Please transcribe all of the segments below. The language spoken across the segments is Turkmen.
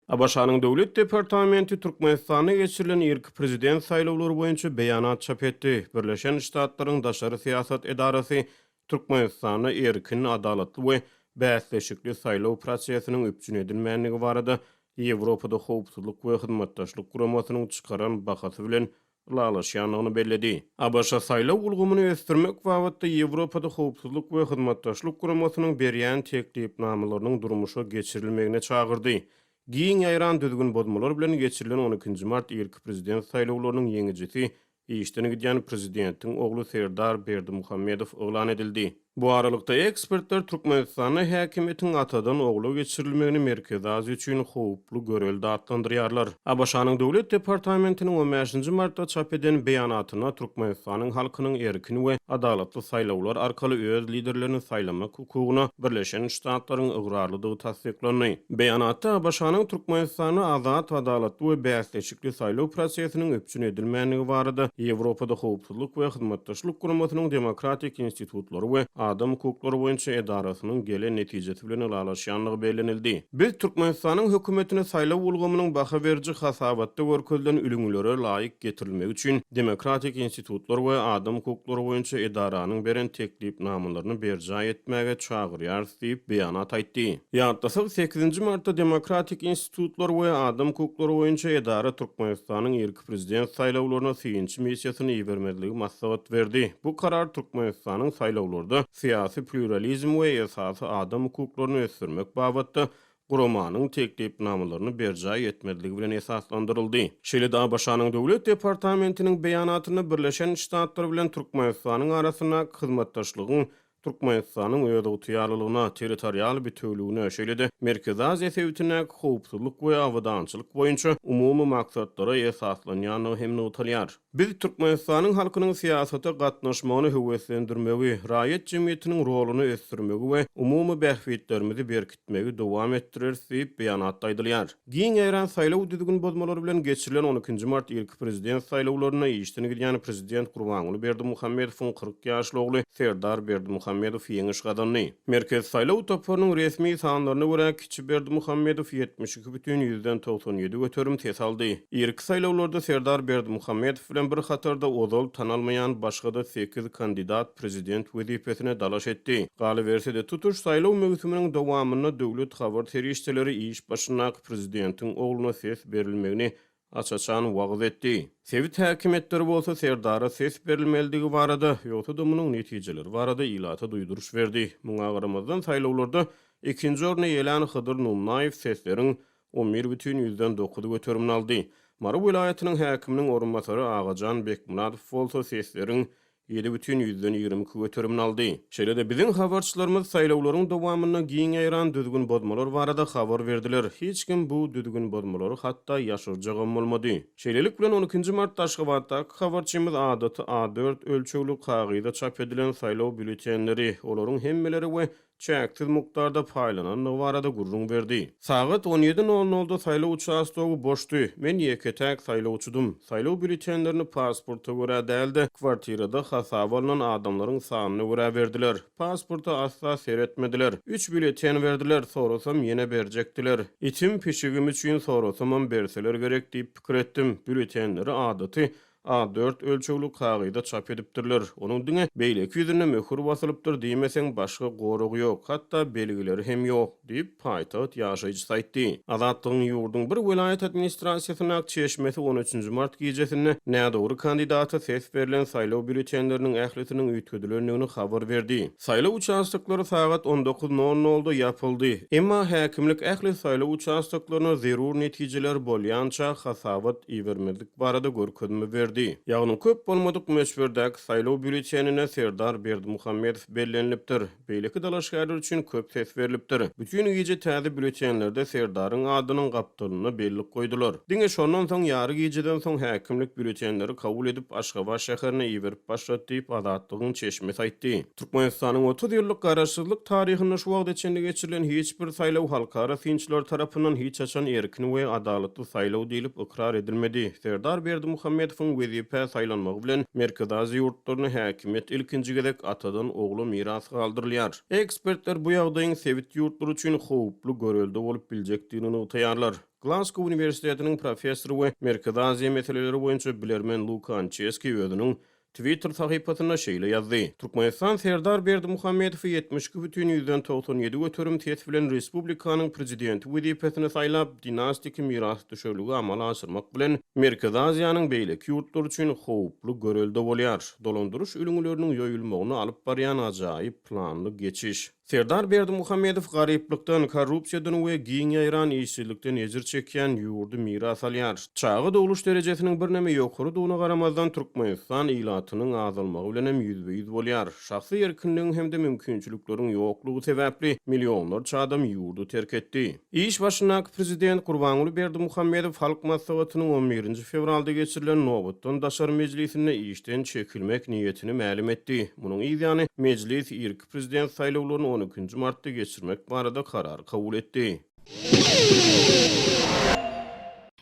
Abaşanyň Döwlet Departamenti Türkmenistana geçirilen ilk prezident saýlawlary boýunça beýanat çap etdi. Birleşen Ştatlaryň Daşary Siýasat Edarasy Türkmenistana erkin, adalatly we bäsleşikli saýlaw prosesiniň üpjün edilmänligi barada Ýewropada howpsuzlyk we hyzmatdaşlyk guramasynyň çykaran bahasy bilen lalaşýanlygyny belledi. Abaşa saýlaw ulgumyny ösdürmek wagtynda Ýewropada howpsuzlyk we hyzmatdaşlyk guramasynyň berýän teklipnamalarynyň durmuşa geçirilmegine çagyrdy. Giň ýaýran düzgün bozmalar bilen geçirilen 12 mart ilk prezident saýlawlarynyň ýeňijisi işden gidýän prezidentiň ogly Serdar Berdimuhammedow oglan edildi. Bu aralykda ekspertler Türkmenistana häkimetiň atadan ogly geçirilmegini Merkez Aziýa üçin howply göreldi adlandyrýarlar. Abaşanyň Döwlet Departamentiniň 15 martda çap eden beýanatyna Türkmenistanyň halkynyň erkin we adalatly saýlawlar arkaly öz liderlerini saýlamak hukugyna Birleşen Ştatlaryň ıgrarlydygy tasdiklandy. Beýanatda Abaşanyň Türkmenistany azat, adalatly we bäsleşikli saýlaw prosesiniň öpjün edilmänligi barada Ýewropada howpsuzlyk we hyzmatdaşlyk guramasynyň demokratik institutlary we adam hukuklary boýunça edarasynyň gelen netijesi bilen alalaşýanlygy bellenildi. Biz Türkmenistanyň hökümetine saýlaw ulgamynyň baha berji hasabatda görkezlen ülüňlere laýyk getirilmegi üçin demokratik institutlar we adam hukuklary boýunça edaranyň beren teklipnamalaryny berja etmäge çagyrýar diýip beýanat aýtdy. Ýa-da 8 martda demokratik institutlar we adam hukuklary boýunça edara Türkmenistanyň ilk prezident saýlawlaryna syýynçy missiýasyny ýerbermediligi maslahat berdi. Bu karar Türkmenistanyň saýlawlarda siyasi pluralizm we esasy adam hukuklaryny ösdürmek babatda guramanyň teklipnamalaryny berja etmediligi bilen esaslandyryldy. Şeýle-de Abaşanyň Döwlet Departamentiniň beýanatyny Birleşen Ştatlar bilen Türkmenistanyň arasyna hyzmatdaşlygyň Türkmenistanyň öýde utýarlylygyna, territorial bütünlügine, şeýle-de Merkez Aziýa sewtine howpsuzlyk we awadançylyk boýunça umumy maksatlara esaslanýanyny hem utalýar. Biz Türkmenistanyň halkynyň siýasata gatnaşmagyny höweslendirmegi, raýat jemgyýetiniň roluny ösdürmegi we umumy bähwitlerimizi berkitmegi dowam etdirir diýip beýanatda aýdylýar. Giň ýaýran saýlaw düzgün bozmalary bilen geçirilen 12 mart ilk prezident saýlawlaryna işden gidýän prezident Gurbanguly Berdimuhammedowyň 40 ýaşly ogly Serdar Berdimuhammedow ýeňiş gadanly. Merkez saýlaw toparynyň resmi sanlaryna görä kiçi Berdimuhammedow 72,97 göterim ses aldy. İlk saýlawlarda Serdar Berdimuhammedow bilen bir hatarda ozal tanalmayan başga da 8 kandidat prezident wezipesine dalaş etdi. Galy bersede tutuş saýlaw möhüminiň dowamyna döwlet habar terişçileri iş başyna prezidentiň ogluna ses berilmegini açaçan wagt etdi. Sewit häkimetleri bolsa Serdara ses berilmeligi barada ýoksa da munyň netijeleri barada ilata duýduruş berdi. Muňa garamazdan saýlawlarda ikinji orna ýelan Hydyr Nurnaýew sesleriň 11,9 göterimini aldy. Mara vilayatynyň häkiminiň orunmasary Agajan Bekmunadow bolsa sesleriň 7,22 göterimini aldy. Şeýle-de biziň habarçylarymyz saýlawlaryň dowamyna giň ýaýran düzgün bozmalar barada habar berdiler. Hiç kim bu düzgün bozmalary hatda ýaşyrjagam bolmady. Şeýlelik bilen 12 mart Aşgabatda habarçymyz adaty A4 ölçegli kagyda çap edilen saýlaw bültenleri, olaryň hemmeleri we çäksiz mukdarda paýlanan barada gurrun berdi. Sagat 17:00-da saýlaw uçastagy boşdy. Men ýeketäk saýlawçydym. Saýlaw bültenlerini pasporta görä däldi. Kwartirada hasap alınan adamlaryň sanyny görä berdiler. Pasporta asla seretmediler. 3 bülten berdiler. Sorasam ýene berjekdiler. İçim pişigim üçin sorasam berseler gerek diýip pikir etdim. Bültenleri adaty A4 ölçegli kagyda çap edipdirler. Onuň diňe beýleki ýüzüne möhür basylypdyr diýmeseň başga gorugy ýok, hatda belgileri hem ýok diýip paýtagat ýaşaýjy saýtdy. Azatlygyň ýurdun bir vilayet administrasiýasynyň çeşmesi 13 mart gecesinde nädogry kandidaty ses berilen saýlaw bültenleriniň ählisiniň üýtgedilendigini habar berdi. Saýlaw uçastyklary sagat 19:00-da ýapyldy. Emma häkimlik ähli saýlaw uçastyklaryna zerur netijeler bolýança hasabat iýermezlik barada görkezme berdi. Ýagny köp bolmadyk meşberdäk saýlaw bültenine Serdar Berdimuhammedow bellenilipdir. Beýleki dalaşgarlar üçin köp ses berilipdir. Bütün gece täze bültenlerde Serdaryň adynyň gapdalyny belli goýdular. Diňe şondan soň ýary geceden soň häkimlik bültenleri kabul edip Aşgabat şäherine iýerip başlat diýip azatlygyň çeşmesi aýtdy. Türkmenistanyň 30 ýyllyk garaşsyzlyk taryhyny şu wagt içinde geçirilen hiç bir saýlaw halkara finçler tarapyndan hiç açan erkin we adalatly saýlaw diýilip ikrar edilmedi. Serdar Berdimuhammedowyň wezipe saýlanmagy bilen Merkez Aziýa ýurtlaryny häkimet ilkinji gezek atadan ogly miras galdyrylýar. Ekspertler bu ýagdaýyň sewit ýurtlary üçin howply göreldi bolup biljekdigini utaýarlar. Glasgow Üniversitetining professory we Merkez Aziya meseleleri boýunça bilermen Lukan Çeski özüniň Twitter sahypasyna şeýle ýazdy. Türkmenistan Serdar Berdimuhammedow 72,97 götürüm tez bilen Respublikanyň prezidenti wezipesine saýlap dinastik miras düşerligi amala aşyrmak bilen Merkez Aziýanyň beýleki ýurtlar üçin howply görelde bolýar. Dolandyryş ülüňleriniň ýoýulmagyny alyp barýan ajaýyp planly geçiş. Serdar Berdimuhammedow garyplykdan, korrupsiýadan we giň ýaýran işçilikden ejir çekýän ýurdy miras alýar. Çağı dowluş derejesiniň birneme ýokary dugyna garamazdan Türkmenistan ilatynyň azalmagy bilen hem ýüzbeýüz bolýar. Şahsy erkinligiň hemde mümkinçilikleriň ýoklugy sebäpli millionlarça adam ýurdu terk etdi. İş başynaky prezident Gurbanuly Berdimuhammedow halk maslahatynyň 11 fevralda geçirilen Nowatdan daşary mejlisinde işden çekilmek niýetini ma'lum etdi. Munyň ýa-ni mejlis ilk prezident saýlawlaryny 12 martda geçirmek barada karar kabul etdi.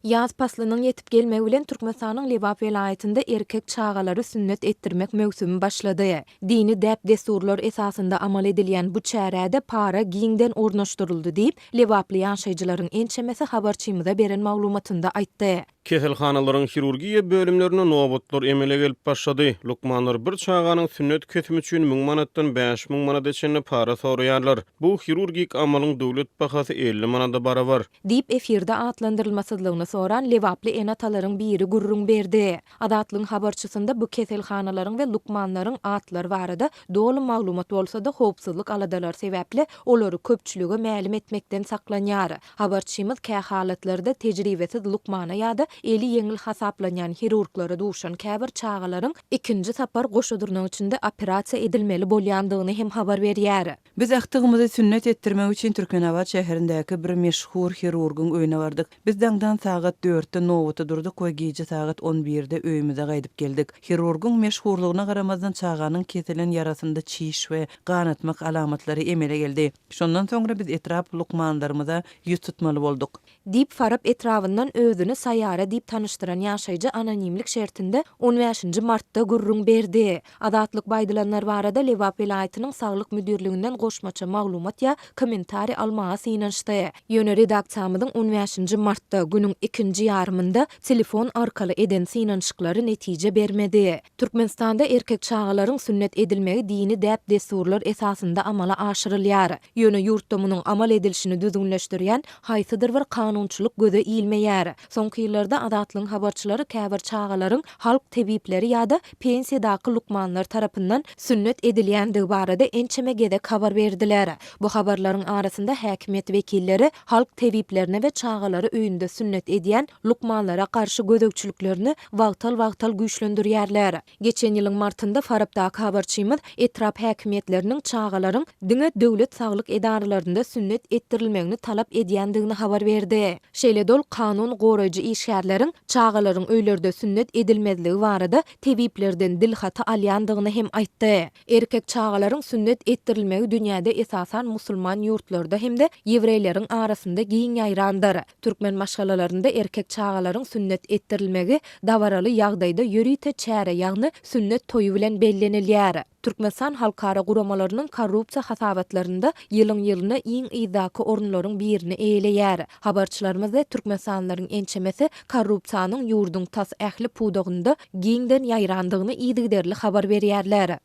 Yaz paslynyň ýetip gelmegi bilen Türkmenistanyň Lebap welaýatynda erkek çağalary sünnet etdirmek mögsümi başlady. Dini däp desturlar esasında amal edilýän bu çärede para giňden ornaşdyryldy diýip Lebaply ýaşaýjylaryň ençemesi habarçymyza beren maglumatynda aýtdy. Keselhanalaryň hirurgiýa bölümlerine nowatlar emele gelip başlady. Lukmanlar bir çağanyň sünnet kesimi üçin 1000 manatdan 5000 manat eçenli para soraýarlar. Bu hirurgik amalyň döwlet bahasy 50 manada barabar diýip efirde atlandyrylmasyzlygyny soran Lewaply enatalaryň biri gurrun berdi. Adatlyň habarçysynda bu keselhanalaryň we lukmanlaryň atlary barada dolu maglumat bolsa da howpsuzlyk aladalar sebäpli olary köpçüligi ma'lum etmekden saklanýar. Habarçymyz kä halatlarda tejribesiz lukmana ýa-da eli ýeňil hasaplanýan hirurglara duşan käbir çağalaryň ikinji sapar goşudurnyň içinde operasiýa edilmeli bolýandygyny hem habar berýär. Biz aktygymyzy sünnet etdirmek üçin Türkmenabad şäherindäki bir meşhur hirurgyň öýüne bardyk. Biz daňdan sagat 4-de Nowatda durdyk we gije sagat 11-de öýümize gaýdyp geldik. Hirurgyň meşhurlygyna garamazdan çağanyň kesilen yarasynda çiş we ganatmak alamatlary emele geldi. Şondan soňra biz etrap lukmanlarymyza ýüz tutmaly bolduk. Dip farap etrawyndan özüni saýara diýip tanıştyran ýaşaýjy anonimlik şertinde 15 martda gurrun berdi. Adatlyk baýdylanlar barada Lebap welaýatynyň saglyk müdirliginden goşmaça maglumat ýa kommentari almaga synanşdy. Ýöne redaksiýamyzyň 15 martda günüň ikinji ýarymynda telefon arkaly eden synanşyklary netije bermedi. Türkmenistanda erkek çağalaryň sünnet edilmegi dini däp desturlar esasında amala aşyrylýar. Ýöne ýurtda munyň amal edilişini düzgünleşdirýän haýsydyr bir kanunçylyk göze ilmeýär. Soňky ýyllarda adatlyň habarçylary käbir çağalaryň halk tebipleri ýa-da pensiýadaky lukmanlar tarapyndan sünnet edilýändigi barada ençeme gedek habar berdiler. Bu habarlaryň arasynda häkimet wekilleri halk tebiplerine we çağalary öýünde sünnet edýän lukmanlara karşı gödökçülüklerini wagtal güýçlendirýärler. Geçen ýylyň martynda Farapdaky habarçymyz etrap häkimetleriniň çağalaryň diňe döwlet saglyk edaralarynda sünnet etdirilmegini talap edýändigini habar berdi. Şeýle dol kanun goraýjy işgärleriň çağalaryň öýlerde sünnet edilmezligi barada tebiplerden dilhata alýandygyny hem aýtdy. Erkek çağalaryň sünnet etdirilmegi dünýäde esasan musulman ýurtlarda hemde ýewreýleriň arasynda giň ýaýrandyr. Türkmen maşgalalarynda erkek çağalaryň sünnet etdirilmegi dawaraly ýagdaýda ýörite çäre ýagny sünnet toýu bilen bellenilýär. Türkmenistan halkara guramalarynyň korrupsiýa hasabatlarynda ýylyň iň ýydaky orunlaryň birini eýleýär. Habarçylarymyz da Türkmenistanlaryň ençemesi korrupsiýanyň ýurdun tas ähli pudagynda giňden ýaýrandygyny ýygyderli habar berýärler.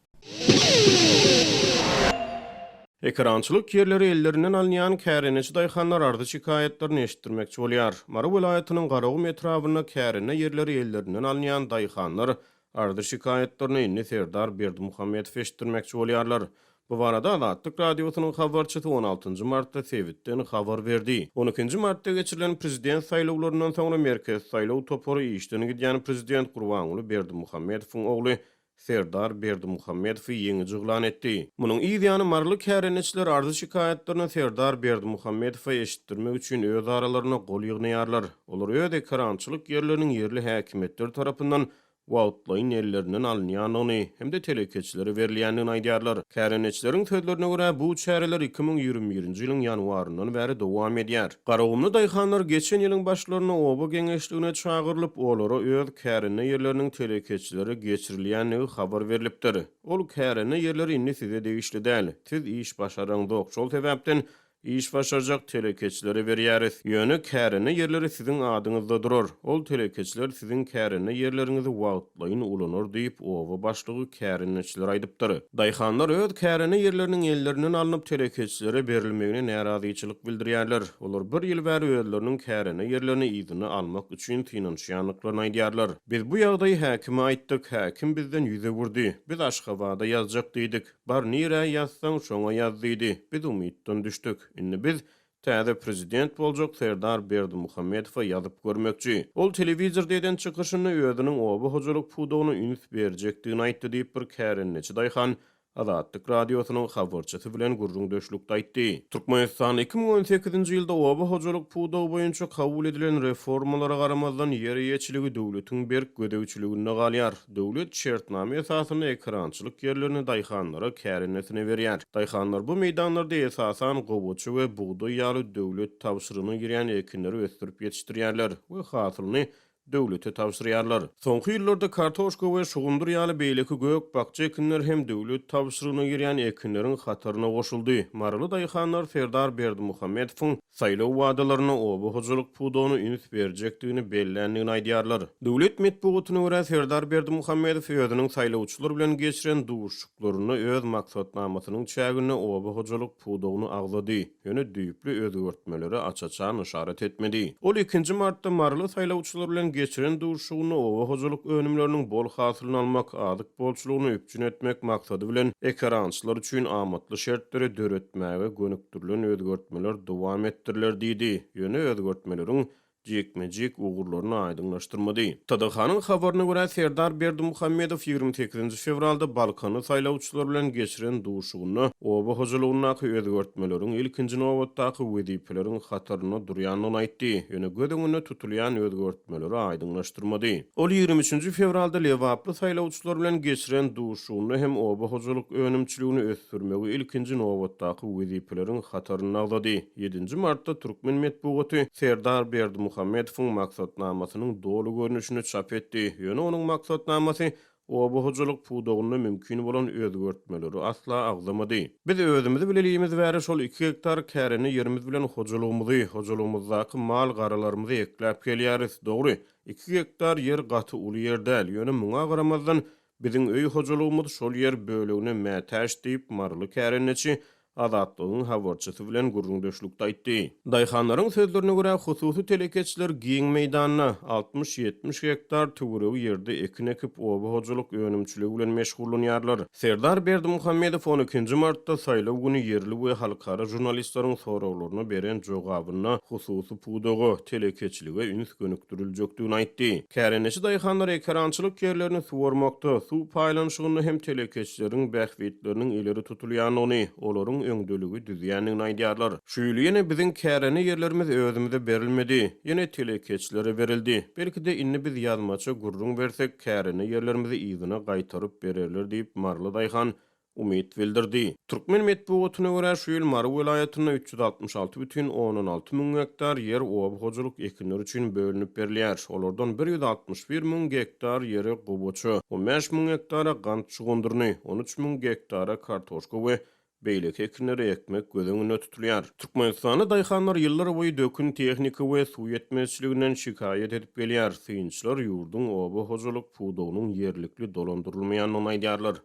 Ekrançylyk ýerleri ellerinden alınýan käreneçi daýhanlar ardy şikaýetlerini eşitdirmekçi bolýar. Mara welaýatynyň Garaw metrawyna kärene ýerleri ellerinden alınýan daýhanlar ardy şikaýetlerini inni Serdar Berdimuhammedow eşitdirmekçi bolýarlar. Bu barada Adatlyk radiosynyň habarçysy 16 martda Sewitden habar berdi. 12 martda geçirilen prezident saýlawlarynyň soňra merkez saýlaw topary işden gidýän prezident Gurbanuly Berdimuhammedowyň ogly Serdar Berdimuhammedow ýeňi jyglan etdi. Munyň ýa-ni marly käreneçiler ardy şikaýetlerini Serdar Berdimuhammedowa eşitdirmek üçin öz aralaryna gol ýygnaýarlar. Olar öýde karançylyk ýerleriniň ýerli häkimetler tarapyndan wagtlaýyn ellerinden alınýanyny hemde telekeçilere berilýändigini aýdýarlar. Käreneçileriň sözlerine görä bu çäreler 2021-nji ýylyň ýanwaryndan bäri dowam edýär. Garawumly daýhanlar geçen ýylyň başlaryna oba geňeşligine çagyrylyp olary öz kärene ýerleriniň telekeçilere geçirilýändigi habar berilipdir. Ol kärene ýerleri inni size degişli däl. Siz iş başaraňyz ok. Şol sebäpden iş başaracak telekeçilere berýäris. Ýöne kärine yerleri sizin adyňyzda durar. Ol telekeçiler sizin kärine yerlerinizi wagtlaýyn ulanır diýip owa başlygy kärineçiler aýdypdyr. Daýhanlar öz kärine yerleriniň ellerinden alınıp telekeçilere berilmegine närazyçylyk bildirýärler. Olar bir ýyl bäri özleriniň kärine yerlerini ýygyny almak üçin finansiýanlyklaryny aýdýarlar. Biz bu ýagdaýy häkime aýtdyk, häkim bizden ýüze vurdy. Biz Aşgabatda ýazjak diýdik. Bar nire ýazsaň şoňa ýaz diýdi. Biz umytdan düşdük. Indi biz täze prezident boljak Serdar Berdimuhammedowa ýazyp görmekçi. Ol telewizor deden çykyşyny özüniň oba hojalyk pudawyny üns berjekdigini aýtdy diýip bir kärinneçi daýhan Azatlyk radiosynyň habarçysy bilen gurrun döşlükde aýtdy. Türkmenistan 2018-nji ýylda oba hojalyk pudawy boýunça kabul edilen reformalara garamazdan ýer ýeçiligi döwletiň berk gödäwçiligine galýar. Döwlet şertname esasyny ekrançylyk ýerlerini daýhanlara kärinesine berýär. Daýhanlar bu meýdanlarda esasan gowaçy we buğday ýaly döwlet tabşyrygyny girýän ekinleri ösdürip ýetişdirýärler we hasylyny döwlete tabşyrýarlar. Soňky ýyllarda kartoşka we şugundur ýaly beýleki gök bakça ekinler hem döwlet tabşyrygyna girýän ekinleriň hataryna goşuldy. Marly daýhanlar Serdar Berdimuhammedowyň saýlaw wadalaryna oba hojalyk pudawyny üns berjekdigini belländигini aýdýarlar. Döwlet medeniýetine görä Serdar Berdimuhammedow özüniň saýlawçylar bilen geçiren duşuklaryny öz maksatnamasynyň çägine oba hojalyk pudawyny agzady. Ýöne düýpli özgörtmeleri açaçan işaret etmedi. Ol 2 martda marly saýlawçylar bilen geçiren duşugyny oba hojalyk önümleriniň bol hasylyny almak, adyk bolçulugyny üpçün etmek maksady bilen ekrançylar üçin amatly şertleri döretmäge gönüktirilen özgörtmeler dowam ettiriler diýdi. Ýöne özgörtmeleriň jekmejek ugurlaryny aýdyňlaşdyrmady. TDH-nyň habaryna görä Serdar Berdimuhammedow 28 fevralda Balkany saýlawçylar bilen geçiren duşugyny oba hojalygyna özgörtmeleriň ilkinji nowatdaky wezipeleriň hataryna durýanyny aýtdy. Ýöne gödüňine tutulýan özgörtmeleri aýdyňlaşdyrmady. Ol 23 fevralda lewaply saýlawçylar bilen geçiren duşugyny hem oba hojalyk önümçiligini ösdürmegi ilkinji nowatdaky wezipeleriň hataryna agzady. 7 martda Türkmen medeniýeti Serdar Berdimuhammedowyň maksatnamasynyň dolu görnüşini çap etdi. Ýöne onuň maksatnamasy oba hojalyk pudawyna mümkin bolan özgörtmeleri asla agzamady. Biz özümizi bilelýimiz bäri şol 2 hektar kärine ýerimiz bilen hojalygymyzdaky mal garalarymyzy ekläp gelýäris. Dogry, 2 hektar ýer gaty uly ýer däl. Ýöne muňa garamazdan biziň öý hojalygymyz şol ýer bölegine mätäş diýip marly kärineçi Azatlygyň habarçysy bilen gurrun döşlükde aýtdy. Daýhanlaryň sözlerine görä hususy telekeçiler giň meýdanyna 60-70 hektar töweregi ýerde ekin ekip oba hojalyk önümçiligi bilen meşgullanýarlar. Serdar Berdimuhammedow 12 martda saýlaw güni ýerli we halkara jurnalistleriň sorawlaryna beren jogabyna hususy pudawy telekeçilige üns gönükdiriljekdigini aýtdy. Kärineçi daýhanlar ekrançylyk ýerlerini suwarmakda, su paýlanşygyny hem telekeçileriň bähwetleriniň ileri tutulýanyny, olaryň öňdölügi düzýänligini aýdýarlar. Şu ýyly ýene biziň kärine ýerlerimiz özümize berilmedi, ýene telekeçilere berildi. Belki de inni biz ýazmaça gurrun bersek kärine ýerlerimizi ýygyna gaýtaryp bererler diýip marly daýhan umyt bildirdi. Türkmen medeniýetine görä şu ýyl Mary welaýatyna 366,16 müň hektar ýer oba hojalyk ekinleri üçin bölünip berilýär. Olardan 161 müň hektar ýeri gowaçy, 15 müň hektara gant çugundurny, 13 müň hektara kartoşka we beýleki ekinleri ekmek gödüňine tutulýar. Türkmenistany daýhanlar ýyllar boýy dökün tehnika we suw ýetmezçiliginden şikaýet edip gelýär. Synçylar ýurduň oba hojalyk pudawynyň ýerlikli dolandyrylmaýanyny aýdýarlar.